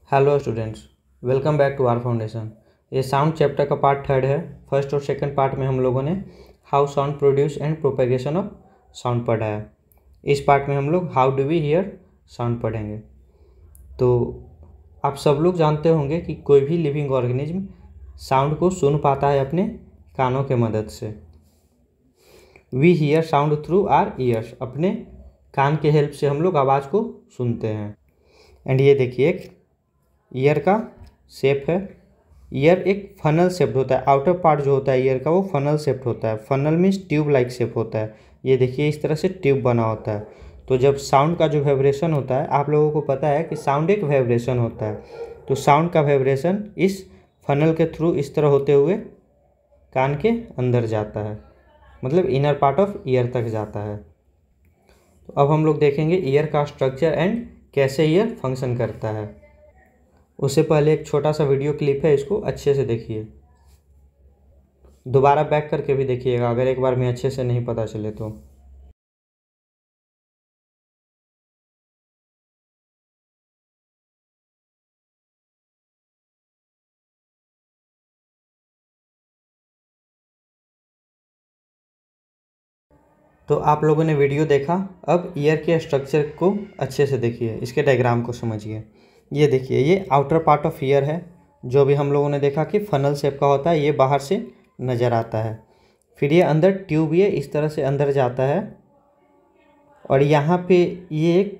Hello students, welcome back to our foundation. ये sound chapter का part 3 है। First और सेकंड पार्ट में हम लोगों ने how sound produce and propagation of sound पढ़ा है। इस पार्ट में हम लोग how do we hear sound पढ़ेंगे। तो आप सब लोग जानते होंगे कि कोई भी लिविंग ऑर्गेनिज्म साउंड को सुन पाता है अपने कानों के मदद से। We hear sound through our ears, अपने कान के हेल्प से हम लोग आवाज़ को सुनते हैं। एंड ये देखिए, एक ईयर का शेप है। ईयर एक फनल शेप्ड होता है। आउटर पार्ट जो होता है ईयर का वो फनल शेप्ड होता है। Funnel means tube like shape होता है। ये देखिए इस तरह से ट्यूब बना होता है। तो जब साउंड का जो वाइब्रेशन होता है, आप लोगों को पता है कि साउंड एक वाइब्रेशन होता है। तो साउंड का वाइब्रेशन इस फनल के थ्रू इस तरह होते हुए कान के अंदर जाता है, मतलब इनर पार्ट ऑफ ईयर तक जाता है। तो अब हम लोग देखेंगे ईयर का स्ट्रक्चर एंड कैसे ईयर फंक्शन करता है। उससे पहले एक छोटा सा वीडियो क्लिप है, इसको अच्छे से देखिए। दोबारा बैक करके भी देखिएगा अगर एक बार में अच्छे से नहीं पता चले तो। तो आप लोगों ने वीडियो देखा, अब ईयर के स्ट्रक्चर को अच्छे से देखिए, इसके डायग्राम को समझिए। ये देखिए, ये आउटर पार्ट ऑफ ईयर है, जो भी हम लोगों ने देखा कि फनल शेप का होता है। ये बाहर से नज़र आता है। फिर ये अंदर ट्यूब ये इस तरह से अंदर जाता है, और यहाँ पे ये एक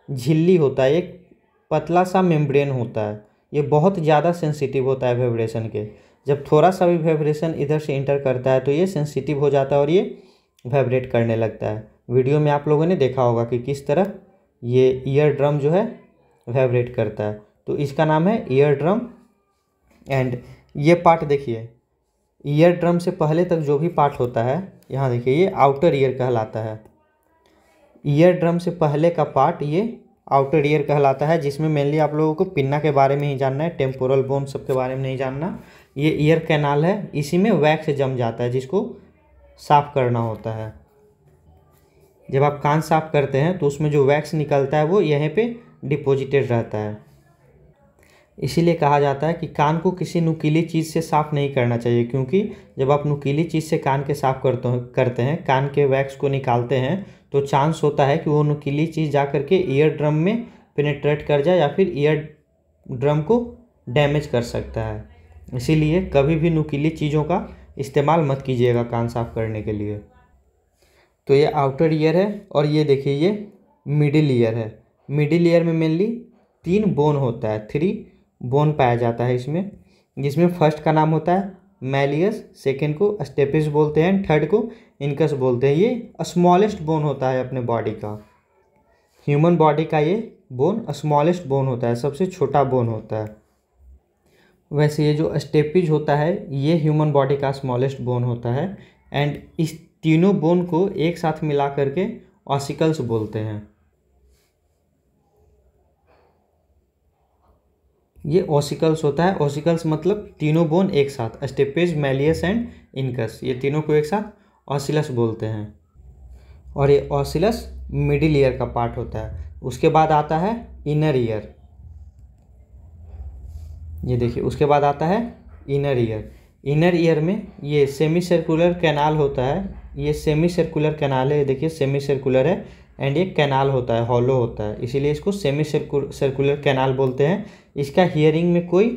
झिल्ली होता है, एक पतला सा मेम्ब्रेन होता है। ये बहुत ज़्यादा सेंसिटिव होता है वाइब्रेशन के। जब थोड़ा सा भी वाइब्रेशन इधर से इंटर करता है तो ये सेंसिटिव हो जाता है और ये वाइब्रेट करने लगता है। वीडियो में आप लोगों ने देखा होगा कि किस तरह ये ईयर ड्रम जो है वाइब्रेट करता है। तो इसका नाम है ईयर ड्रम। एंड ये पार्ट देखिए, ईयर ड्रम से पहले तक जो भी पार्ट होता है, यहाँ देखिए, ये आउटर ईयर कहलाता है। ईयर ड्रम से पहले का पार्ट ये आउटर ईयर कहलाता है, जिसमें मेनली आप लोगों को पिन्ना के बारे में ही जानना है, टेम्पोरल बोन सब के बारे में नहीं जानना। ये ईयर कैनाल है, इसी में वैक्स जम जाता है जिसको साफ़ करना होता है। जब आप कान साफ़ करते हैं तो उसमें जो वैक्स निकलता है वो यहीं पे डिपॉजिटेड रहता है। इसीलिए कहा जाता है कि कान को किसी नुकीली चीज़ से साफ़ नहीं करना चाहिए, क्योंकि जब आप नुकीली चीज़ से कान के साफ़ करते हैं, कान के वैक्स को निकालते हैं, तो चांस होता है कि वो नुकीली चीज़ जा कर के ईयर ड्रम में पेनिट्रेट कर जाए या फिर ईयर ड्रम को डैमेज कर सकता है। इसीलिए कभी भी नुकीली चीज़ों का इस्तेमाल मत कीजिएगा कान साफ़ करने के लिए। तो ये आउटर ईयर है, और ये देखिए ये मिडिल ईयर है। मिडिल ईयर में मेनली 3 बोन होता है, 3 बोन पाया जाता है इसमें, जिसमें फर्स्ट का नाम होता है मैलियस, सेकेंड को स्टेपिस बोलते हैं, थर्ड को इनकस बोलते हैं। ये स्मॉलेस्ट बोन होता है अपने बॉडी का। ह्यूमन बॉडी का ये बोन स्मॉलेस्ट बोन होता है, सबसे छोटा बोन होता है। वैसे ये जो स्टेपिज होता है ये ह्यूमन बॉडी का स्मॉलेस्ट बोन होता है। एंड इस तीनों बोन को एक साथ मिला करके ऑसिकल्स बोलते हैं। ये ऑसिकल्स होता है। ऑसिकल्स मतलब तीनों बोन एक साथ, स्टेपेज, मैलियस एंड इनकस, ये तीनों को एक साथ ऑसिलस बोलते हैं। और ये ऑसिलस मिडिल ईयर का पार्ट होता है। उसके बाद आता है इनर ईयर। ये देखिए, उसके बाद आता है इनर ईयर। इनर ईयर में ये सेमी सर्कुलर कैनाल होता है। ये सेमी सर्कुलर कैनाल है, ये देखिए सेमी सर्कुलर है, एंड ये कैनाल होता है, हॉलो होता है, इसीलिए इसको सेमी सर्कुलर कैनाल बोलते हैं। इसका हियरिंग में कोई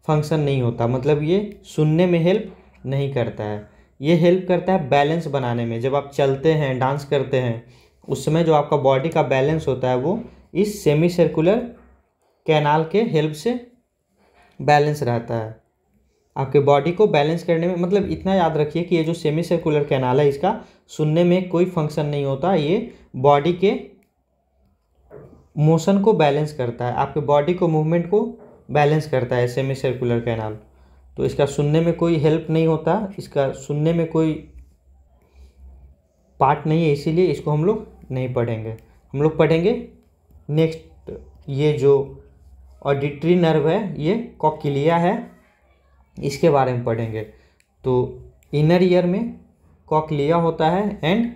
फंक्शन नहीं होता, मतलब ये सुनने में हेल्प नहीं करता है। ये हेल्प करता है बैलेंस बनाने में। जब आप चलते हैं, डांस करते हैं, उस समय जो आपका बॉडी का बैलेंस होता है वो इस सेमी सर्कुलर कैनाल के हेल्प से बैलेंस रहता है। आपके बॉडी को बैलेंस करने में, मतलब इतना याद रखिए कि ये जो सेमी सर्कुलर कैनाल है इसका सुनने में कोई फंक्शन नहीं होता। ये बॉडी के मोशन को बैलेंस करता है, आपके बॉडी को मूवमेंट को बैलेंस करता है सेमी सर्कुलर कैनाल। तो इसका सुनने में कोई हेल्प नहीं होता, इसका सुनने में कोई पार्ट नहीं है, इसीलिए इसको हम लोग नहीं पढ़ेंगे। हम लोग पढ़ेंगे नेक्स्ट, ये जो ऑडिटरी नर्व है ये कॉक्लिया है, इसके बारे में पढ़ेंगे। तो इनर ईयर में कॉक्लिया होता है एंड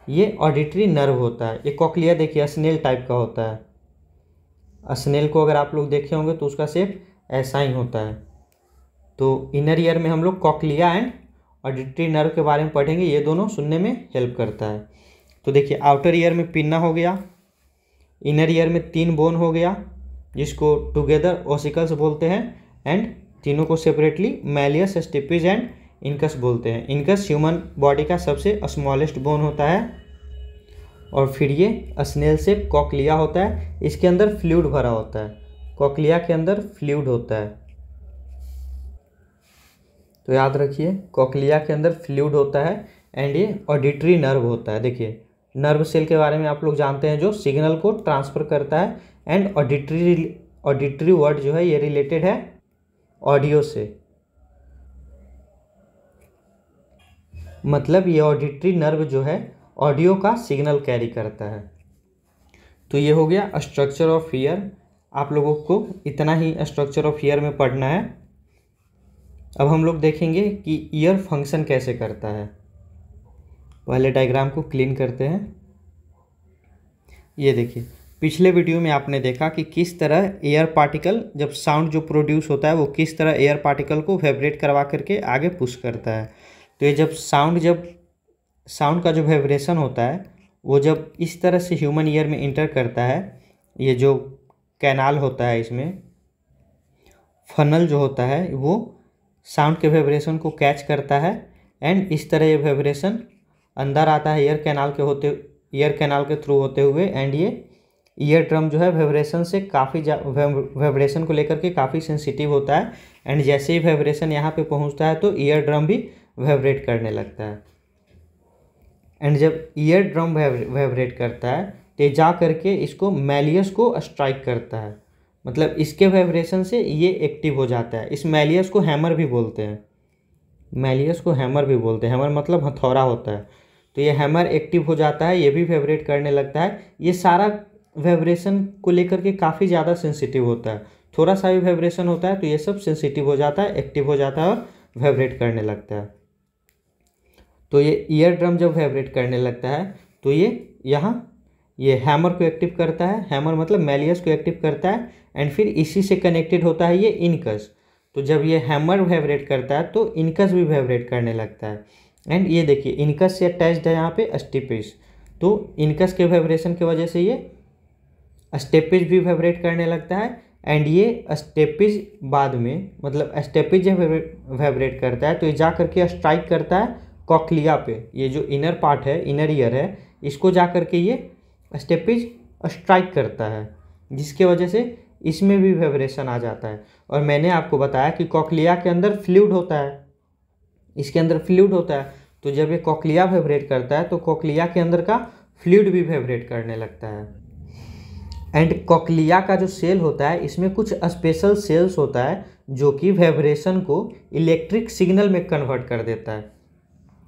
ये ऑडिटरी नर्व होता है। ये कॉक्लिया देखिए स्नेल टाइप का होता है। स्नेल को अगर आप लोग देखे होंगे तो उसका शेप ऐसा ही होता है। तो इनर ईयर में हम लोग कॉक्लिया एंड ऑडिटरी नर्व के बारे में पढ़ेंगे, ये दोनों सुनने में हेल्प करता है। तो देखिए आउटर ईयर में पिन्ना हो गया, इनर ईयर में 3 बोन हो गया जिसको टुगेदर ओसिकल्स बोलते हैं, एंड तीनों को सेपरेटली मैलियस, स्टिपिस एंड इनकस बोलते हैं। इनकस ह्यूमन बॉडी का सबसे स्मॉलेस्ट बोन होता है, और फिर ये स्नेल शेप कॉक्लिया होता है, इसके अंदर फ्लूइड भरा होता है, कॉक्लिया के अंदर फ्लूइड होता है। तो याद रखिए कॉक्लिया के अंदर फ्लूइड होता है, एंड ये ऑडिटरी नर्व होता है। देखिए नर्व सेल के बारे में आप लोग जानते हैं जो सिग्नल को ट्रांसफ़र करता है, एंड ऑडिटरी वर्ड जो है ये रिलेटेड है ऑडियो से, मतलब ये ऑडिटरी नर्व जो है ऑडियो का सिग्नल कैरी करता है। तो ये हो गया स्ट्रक्चर ऑफ ईयर। आप लोगों को इतना ही स्ट्रक्चर ऑफ ईयर में पढ़ना है। अब हम लोग देखेंगे कि ईयर फंक्शन कैसे करता है। पहले डायग्राम को क्लीन करते हैं। ये देखिए पिछले वीडियो में आपने देखा कि किस तरह एयर पार्टिकल, जब साउंड जो प्रोड्यूस होता है वो किस तरह एयर पार्टिकल को वाइब्रेट करवा करके आगे पुश करता है। तो ये जब साउंड का जो वाइब्रेशन होता है वो जब इस तरह से ह्यूमन ईयर में इंटर करता है, ये जो कैनाल होता है इसमें फनल जो होता है वो साउंड के वाइब्रेशन को कैच करता है, एंड इस तरह ये वाइब्रेशन अंदर आता है ईयर कैनाल के थ्रू होते हुए, एंड ये ईयर ड्रम जो है वाइब्रेशन से काफ़ी वाइब्रेशन को लेकर के काफ़ी सेंसिटिव होता है, एंड जैसे ही वाइब्रेशन यहाँ पे पहुँचता है तो ईयर ड्रम भी वाइब्रेट करने लगता है। एंड जब ईयर ड्रम वाइब्रेट करता है तो जा करके इसको मैलियस को स्ट्राइक करता है, मतलब इसके वाइब्रेशन से ये एक्टिव हो जाता है। इस मैलियस को हैमर भी बोलते हैं, हैमर मतलब हथौड़ा होता है। तो ये हैमर एक्टिव हो जाता है, ये भी वाइब्रेट करने लगता है। ये सारा वाइब्रेशन को लेकर के काफ़ी ज़्यादा सेंसिटिव होता है, थोड़ा सा भी वाइब्रेशन होता है तो ये सब सेंसिटिव हो जाता है, एक्टिव हो जाता है और वाइब्रेट करने लगता है। तो ये ईयर ड्रम जब वाइब्रेट करने लगता है तो ये हैमर को एक्टिव करता है, हैमर मतलब मैलियस को एक्टिव करता है, एंड फिर इसी से कनेक्टेड होता है ये इनकस। तो जब ये हैमर वाइब्रेट करता है तो इनकस भी वाइब्रेट करने लगता है, एंड ये देखिए इनकस से अटैच्ड है यहाँ पे स्टेपिस। तो इनकस के वाइब्रेशन की वजह से ये स्टेपिस भी वाइब्रेट करने लगता है, एंड ये स्टेपिस बाद में, मतलब स्टेपिस जब वाइब्रेट करता है तो ये जा करके स्ट्राइक करता है कॉक्लिया पे। ये जो इनर पार्ट है, इनर ईयर है, इसको जा करके ये स्टेपिस स्ट्राइक करता है, जिसके वजह से इसमें भी वाइब्रेशन आ जाता है। और मैंने आपको बताया कि कॉक्लिया के अंदर फ्लूइड होता है, इसके अंदर फ्लूइड होता है। तो जब ये कॉक्लिया वाइब्रेट करता है तो कॉक्लिया के अंदर का फ्लूइड भी वाइब्रेट करने लगता है। एंड कॉक्लिया का जो सेल होता है इसमें कुछ स्पेशल सेल्स होता है जो कि वाइब्रेशन को इलेक्ट्रिक सिग्नल में कन्वर्ट कर देता है।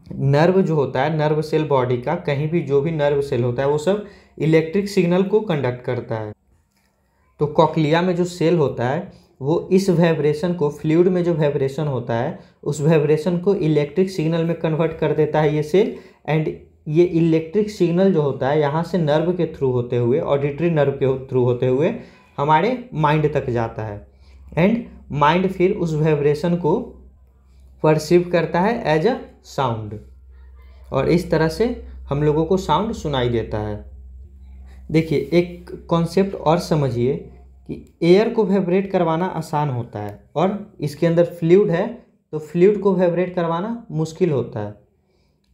नर्व जो होता है, नर्व सेल बॉडी का कहीं भी जो भी नर्व सेल होता है वो सब इलेक्ट्रिक सिग्नल को कंडक्ट करता है। तो कॉक्लिया में जो सेल होता है वो इस वाइब्रेशन को, फ्लूइड में जो वाइब्रेशन होता है उस वाइब्रेशन को इलेक्ट्रिक सिग्नल में कन्वर्ट कर देता है ये सेल। एंड ये इलेक्ट्रिक सिग्नल जो होता है यहाँ से नर्व के थ्रू होते हुए, ऑडिटरी नर्व के थ्रू होते हुए हमारे माइंड तक जाता है, एंड माइंड फिर उस वाइब्रेशन को परसीव करता है एज अ साउंड, और इस तरह से हम लोगों को साउंड सुनाई देता है। देखिए एक कॉन्सेप्ट और समझिए कि एयर को वाइब्रेट करवाना आसान होता है, और इसके अंदर फ्लूइड है तो फ्लूइड को वाइब्रेट करवाना मुश्किल होता है।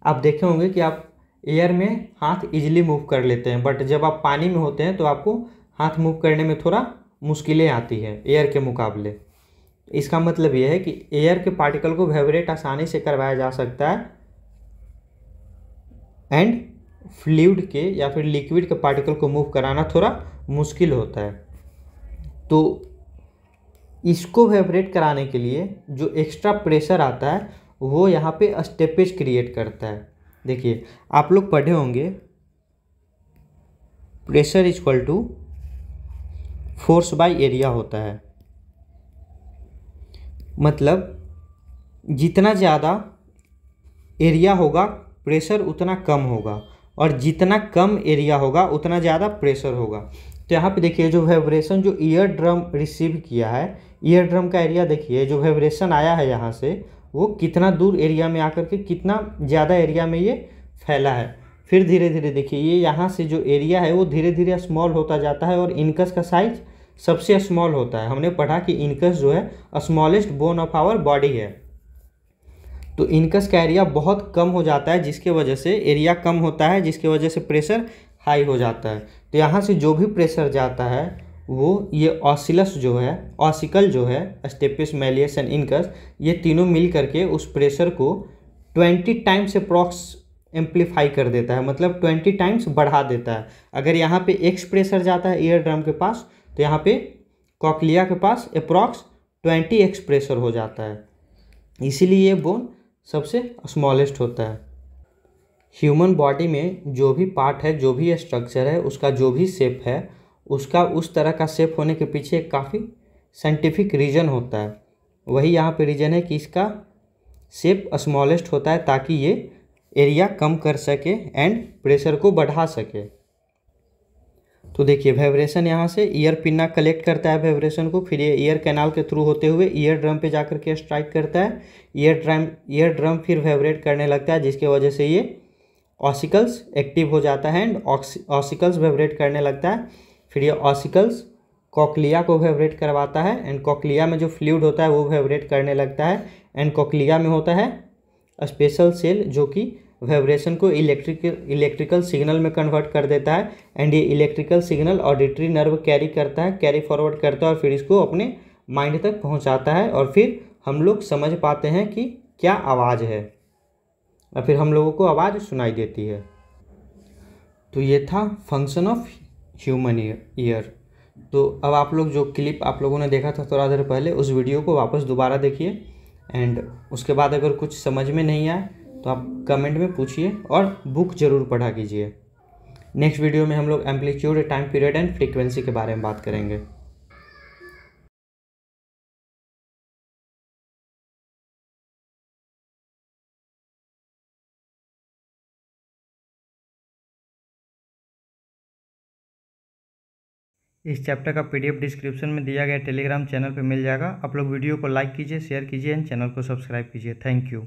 आप देखे होंगे कि आप एयर में हाथ इजीली मूव कर लेते हैं, बट जब आप पानी में होते हैं तो आपको हाथ मूव करने में थोड़ा मुश्किलें आती हैं एयर के मुकाबले। इसका मतलब यह है कि एयर के पार्टिकल को वाइब्रेट आसानी से करवाया जा सकता है, एंड फ्लूइड के या फिर लिक्विड के पार्टिकल को मूव कराना थोड़ा मुश्किल होता है। तो इसको वाइब्रेट कराने के लिए जो एक्स्ट्रा प्रेशर आता है वो यहाँ पे स्टेपेज क्रिएट करता है। देखिए आप लोग पढ़े होंगे pressure equal to force by area होता है, मतलब जितना ज़्यादा एरिया होगा प्रेशर उतना कम होगा, और जितना कम एरिया होगा उतना ज़्यादा प्रेशर होगा। तो यहाँ पे देखिए जो वाइब्रेशन जो ईयर ड्रम रिसीव किया है, ईयर ड्रम का एरिया देखिए, जो वाइब्रेशन आया है यहाँ से वो कितना दूर एरिया में आकर के कितना ज़्यादा एरिया में ये फैला है। फिर धीरे धीरे देखिए ये यहाँ से जो एरिया है वो धीरे धीरे स्मॉल होता जाता है और इनकस का साइज सबसे स्मॉल होता है। हमने पढ़ा कि इनकस जो है smallest bone of our body है। तो इनकस का एरिया बहुत कम हो जाता है, जिसके वजह से एरिया कम होता है, जिसके वजह से प्रेशर हाई हो जाता है। तो यहाँ से जो भी प्रेशर जाता है वो ये ऑसिलस जो है, ऑसिकल जो है, स्टेपिस, मैलियस एंड इनकस, ये तीनों मिल करके उस प्रेशर को 20 टाइम्स अप्रॉक्स एम्पलीफाई कर देता है, मतलब 20 टाइम्स बढ़ा देता है। अगर यहाँ पे एक्स प्रेशर जाता है ईयर ड्रम के पास, तो यहाँ पे कॉक्लिया के पास अप्रॉक्स 20 एक्स प्रेशर हो जाता है, इसीलिए ये बोन सबसे स्मॉलेस्ट होता है। ह्यूमन बॉडी में जो भी पार्ट है, जो भी स्ट्रक्चर है, उसका जो भी शेप है, उसका उस तरह का शेप होने के पीछे काफ़ी साइंटिफिक रीज़न होता है। वही यहाँ पे रीज़न है कि इसका शेप स्मॉलेस्ट होता है ताकि ये एरिया कम कर सके एंड प्रेशर को बढ़ा सके। तो देखिए वाइब्रेशन यहाँ से ईयर पिन्ना कलेक्ट करता है वाइब्रेशन को, फिर ये ईयर कैनाल के थ्रू होते हुए ईयर ड्रम पे जाकर के स्ट्राइक करता है। ईयर ड्रम फिर वाइब्रेट करने लगता है, जिसके वजह से ये ऑसिकल्स एक्टिव हो जाता है एंड ऑसिकल्स वाइब्रेट करने लगता है। फिर ये ऑसिकल्स कॉक्लिया को वाइब्रेट करवाता है एंड कॉक्लिया में जो फ्लूइड होता है वो वाइब्रेट करने लगता है एंड कॉक्लिया में होता है स्पेशल सेल जो कि वाइब्रेशन को इलेक्ट्रिकल सिग्नल में कन्वर्ट कर देता है एंड ये electrical signal auditory nerve carry करता है, कैरी फॉरवर्ड करता है और फिर इसको अपने माइंड तक पहुंचाता है और फिर हम लोग समझ पाते हैं कि क्या आवाज़ है और फिर हम लोगों को आवाज़ सुनाई देती है। तो ये था फंक्शन ऑफ ह्यूमन ईयर। तो अब आप लोग जो क्लिप आप लोगों ने देखा था थोड़ा देर पहले, उस वीडियो को वापस दोबारा देखिए एंड उसके बाद अगर कुछ समझ में नहीं आए तो आप कमेंट में पूछिए और बुक ज़रूर पढ़ा कीजिए। नेक्स्ट वीडियो में हम लोग amplitude, time period and frequency के बारे में बात करेंगे। इस चैप्टर का PDF डिस्क्रिप्शन में दिया गया टेलीग्राम चैनल पे मिल जाएगा। आप लोग वीडियो को लाइक कीजिए, शेयर कीजिए एंड चैनल को सब्सक्राइब कीजिए। Thank you.